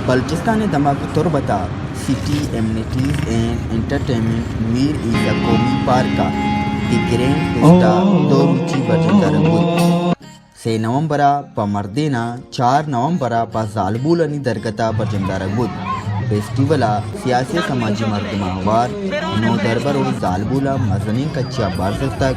बलूचिस्तान धमाक तुरबता city amenities and entertainment Mir Isa Qaumi park का दी ग्रैंड फिस्टा दो रुचि बजता रंगुत से नवंबरा प मर्देना 4 नवंबरा प जालबूल आणि दरगता बजंदा रंगुत फेस्टिवला सियासी समाजी मर्दमावार नो दरबार और जालबूला मजनी कच्चा बारसक तक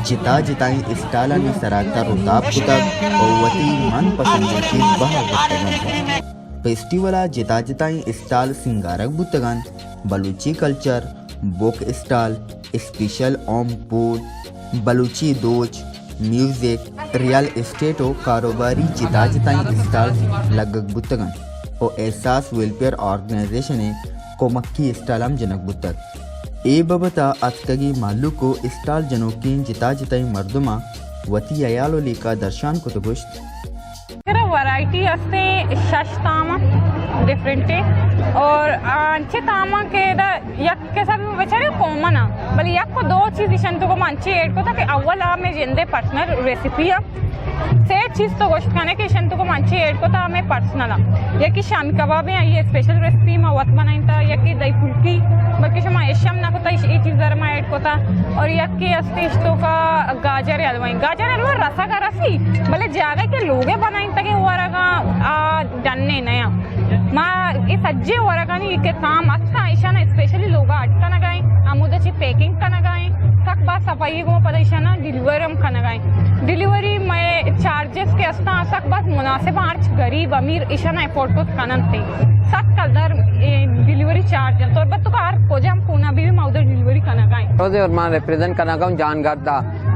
जिता जिताई स्टाल आणि सराता रुताब कुतक और वती मन पसंद चीज बहा फेस्टिवला जिता जिताई स्टाल सिंगारक बुतगन Balochi culture book stall special ओम पूल बलूची दोज म्यूजिक रियल एस्टेट और कारोबारी जिता जिताई स्टाल लगग बुतगन और एहसास वेलफेयर ऑर्गेनाइजेशन को मक्की स्टालम जनक बुतक ए बबता अतकगी मालू को स्टाल जनोकीन जिता जिताई मर्दमा वती अयालो लेका दर्शान को तगुश्त वैरायटी असते शश तामा डिफरेंट है और अंचे तामा के दा यक के सब बेचारे कॉमन है बल यक को दो चीज इशन तो को मंचे ऐड को था कि अव्वल आ में जिंदे पर्सनल रेसिपी है सेट चीज तो गोश्त खाने के इशन तो को मंचे ऐड को था हमें पर्सनल है यकी शामी कबाब है ये स्पेशल रेसिपी में वत बनाई था यकी दही फुल्की बल्कि शमा एशम ना को था ये चीज दर में ऐड को था और यकी अस्ते तो का गाजर हलवा रसा का रसी भले ज्यादा के लोगे बनाई था कि वरगा डन्ने नया माँ ये सज्जे वरगा नहीं के काम अच्छा ऐसा ना स्पेशली लोग अटका ना गाएं आमुदाची पैकिंग का ना गाएं तक बात सफाई को पता ऐसा ना डिलीवरी हम खाना गाएं डिलीवरी में चार्जेस के अस्ता तक बात मुनासिब आर्च गरीब अमीर ऐसा ना एफोर्ड को खाना थे सक कलर डिलीवरी चार्ज तो बस तो कार को जम कोना भी माउदर डिलीवरी खाना गाएं रोजे और मां रिप्रेजेंट करना का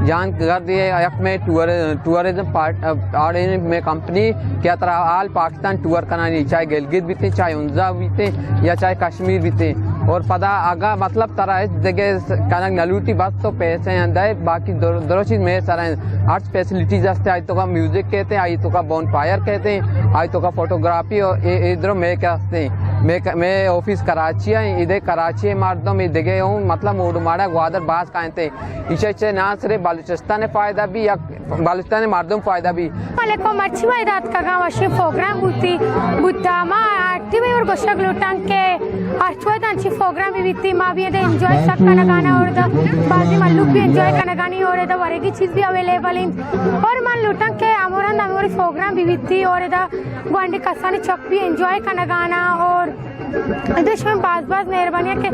जान कर दिए एक में टूरिज्म पार्ट और में कंपनी क्या तरह आल पाकिस्तान टूर करना नहीं चाहे गिलगित भी थे चाहे उन्जा भी थे या चाहे कश्मीर भी थे और पता आगा मतलब तरह इस जगह कनक नलूटी बस तो पैसे अंदर बाकी दोनों चीज में सारा आर्ट्स फैसिलिटीज असते आई तो का म्यूजिक कहते हैं आई तो का बॉन फायर कहते हैं आई तो का फोटोग्राफी और इधर में क्या हंसते हैं मैं ऑफिस कराची है इधर कराची मारदम इधर हूँ मतलब मोडमाड़ा ग्वादर बास कहते हैं इसे ना सिर्फ बलूचिस्तान फायदा भी या बलूचिस्तान मर्दम फायदा भी वालेकुम अच्छी बात का गाँव अच्छी प्रोग्राम बुती बुद्धा माँ आरती और गोशक लुटांग के अच्छी अच्छी प्रोग्राम भी बीती माँ भी एंजॉय सब करना गाना और बाजी मल्लुक भी एंजॉय करना गानी और वरे की चीज़ भी अवेलेबल है और मान लुटांग के अमोरन अमोरी प्रोग्राम भी बीती और गुआंडी कसानी चौक भी एंजॉय करना गाना और देश में बाज मेहरबानी के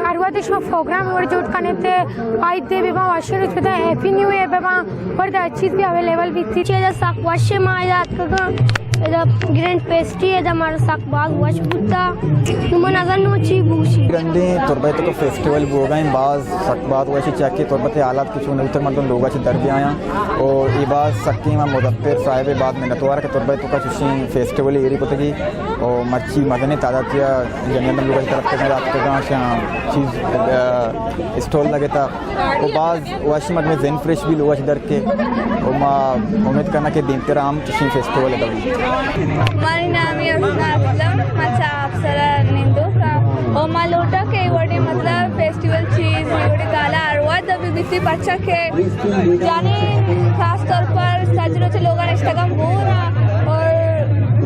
हरवा देश में प्रोग्राम और जोड़ करने थे आई दे बेबा वाशर जुदा हैप्पी न्यू ईयर बेबा और द चीज भी अवेलेबल भी थी चीज़ साक वाशे में याद का इधर ग्रैंड पेस्ट्री है हमारा साक बाग वाश बुद्धा तुम नजर नो ची बूशी गंडे तुरबत को फेस्टिवल बोगा इन बाज सक बात वाशी चेक के तुरबत आलात की चुने उतर मतलब लोगा ची दर भी आया और ये बात सक्की में मुदफ्फर साहिब बाद में नतवार के तुरबत का चुशी फेस्टिवल एरी पता की और मच्छी मदने ताजा किया जनियन लोगा की तरफ से रात के गांव चीज स्टॉल लगे था वो बाज वाशी मद में जेन फ्रेश भी लोगा ची दर के और माँ उम्मीद करना के दिन तेरा आम चुशी फेस्टिवल है तभी हमारी नाम है मचा अप्सरा निंदो का और मालोटा के इवड़े मतलब फेस्टिवल चीज इवड़े गाला अरवा दबी बिसी बच्चा के जाने खास तौर पर सजरो से लोगों ने इंस्टाग्राम बोरा और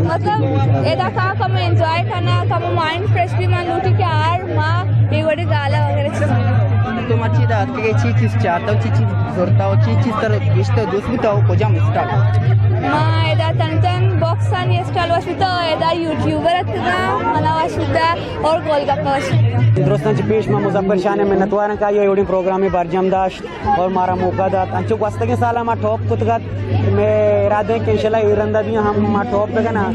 मतलब एदा का कम एंजॉय करना कम माइंड फ्रेश भी मान लूटी के आर माँ इवड़े गाला वगैरह चीज तो मच्छी दा के चीज चाहता हूँ चीज जोरता हूँ चीज तरह इष्ट दोस्त भी तो को जाम स्टार्ट माँ एदा तंतन बॉक्स आणि स्टाइल वाशिता एदा यूट्यूबर असता मला वाशिता और गोलगप्पा वाशिता दोस्तांची पेश में मुजफ्फर शाह ने मेहनतवारन का ये एवढी प्रोग्राम में बरजम दाश्त और मारा मौका दा अंचो वास्ते के साला मा टॉप कुतगत मैं राधे के इंशाल्लाह इरंदा भी हम मा टॉप पे ना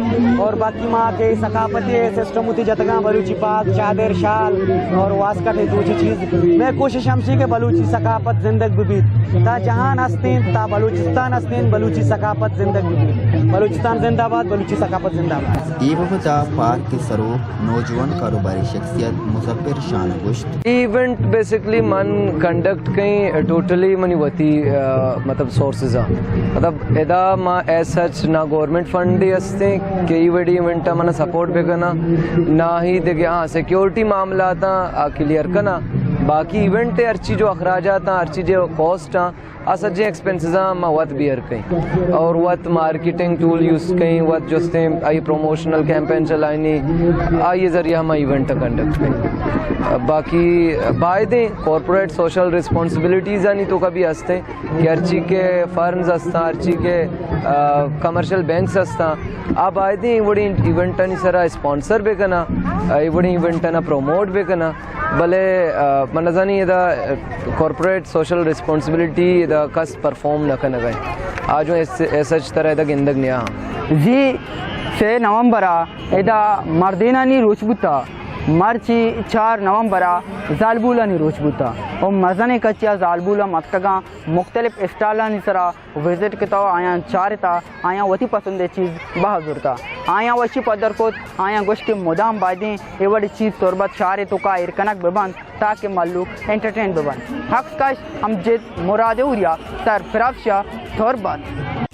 और बाकी माँ के सकाफती सिस्टम उती जतगा बलूची पाक चादर शाल और वास्कट है दूसरी चीज मैं कोशिश हमसी के बलूची सकाफत जिंदगी भी ता जहान हस्तीन ता बलूचिस्तान हस्तीन बलूची सकाफत जिंदगी भी बलूचिस्तान जिंदाबाद बलूची सकाफत जिंदाबाद ये बबता पार्क के सरूप नौजवान कारोबारी शख्सियत मुजफ्फर शाह गोश्त इवेंट बेसिकली मन कंडक्ट कहीं टोटली मनी वती मतलब सोर्सेस मतलब एदा मा एज सच ना गवर्नमेंट फंड असते कई बड़ी इवेंट मन सपोर्ट पे करना ना ही देखे हाँ सिक्योरिटी मामला था क्लियर करना बाकी इवेंट अर्ची जो अखराजात अर्ची जो कॉस्ट असा जे एक्सपेंसेस वत बियर कहीं और वत मार्केटिंग टूल यूज़ कहीं वत जोस्ते आई प्रमोशनल कैंपेन चलानी आई जरिए हम इवेंट कंडक्ट कहीं बाकी बायदे कॉर्पोरेट सोशल रिस्पॉन्सिबिलिटीज़ आनी तो कभी हंसते कि अर्ची के फर्म्स हंसता अर्ची के कमर्शियल बैंक्स हंसता अब आयदे इवड़ी इवेंटानी सरा स्पॉन्सर भी करना इवड़ी इवेंटाना प्रमोट भी करना भले मन जानी इदा कॉर्पोरेट सोशल रिस्पॉन्सिबिलिटी इदा कस परफॉर्म न करना गए आज ऐसा तरह इदा गिंदग निया जी से नवंबर इदा मर्दीनानी रोचबुता मार्ची 4 नवंबर जालबूलानी रोचबुता और मज़ाने कच्चा जालबूला मतगा मुख्तलिफ स्टालानी सरा विजिट किता आया चारता आया वती पसंद चीज़ बहादुरता आया वशी पदर को आया गोश के मुदाम बादें ये बड़ी चीज़ तोरबत शारे तो का इरकनक बेबन ताकि मालूक एंटरटेन बेबन हक्स काश हम जित मुराद उरिया सर फिराफशा तोरबत